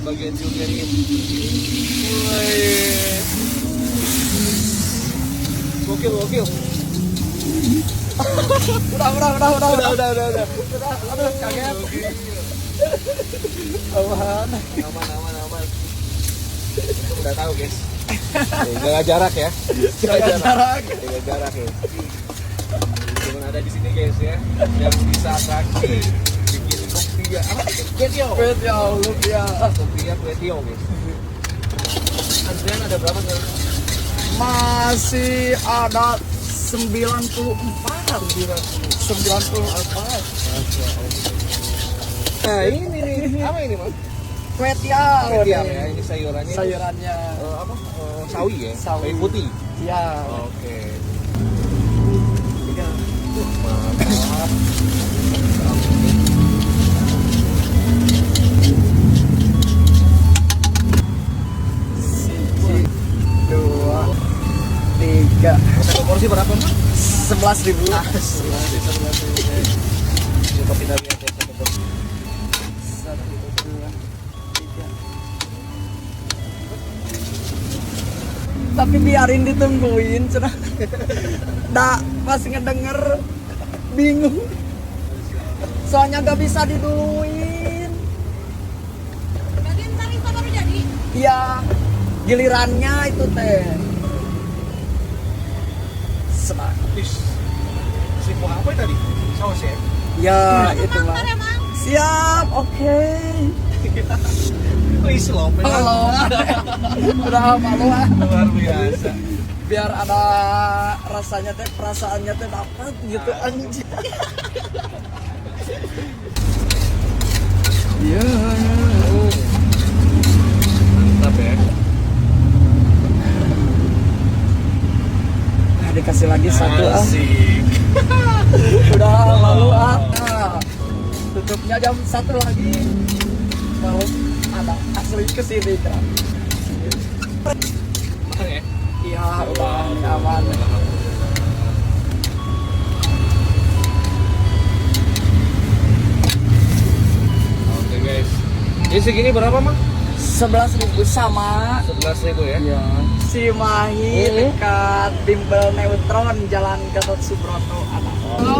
Bagian juga nih. Gokil. Udah. Aduh, kaget. Aman. Udah tahu guys. Jaga jarak ya. Jaga jarak ya. Cuma ada di sini guys ya. Yang bisa atraksi bikin kopi apa? Kuetio guys. Antrian ada berapa guys? Masih ada 94. Nah ini nih, apa ini mas? Kue tiaw Ya, ini sayurannya. Apa? Sawi ya? Sawi putih. Ya. Oke. Mantap. Siji, 2, 3. Satu porsi berapa mas? 11.000. 11.000. Coba kita lihat ya satu porsi. 1, 2, 3. Tapi biarin ditungguin, cenah. Dah pas ngedenger bingung. Soalnya gak bisa diduluin. Berarti ntar itu baru jadi? Iya, gilirannya itu teh. Senang. Sipu apa tadi? Saus ya? Ya, itu Emang, mah. ntar emang. Siap, oke. Wih, slope. Halo. Udah malu ah. Luar biasa. Biar ada rasanya teh, perasaannya teh dapat gitu anjing. Iya. Mantap ya. Nah, dikasih lagi satu ah. Asik. Udah malu ah. Nah, tutupnya jam 1 lagi. Kalau ada asli kesini kan. Mahal ya? Iya, udah aman. Oke guys. Ini segini berapa mang? 11.000 sama. 11.000 ya? Iya. Cimahi dekat Bimbel Neutron Jalan Gatot Subroto ada.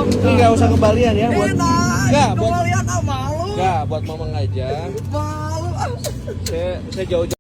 Ini nggak usah kembalian ya buat Enggak, buat kembalian ah malu. nggak buat mamang aja. Malu. Saya jauh-jauh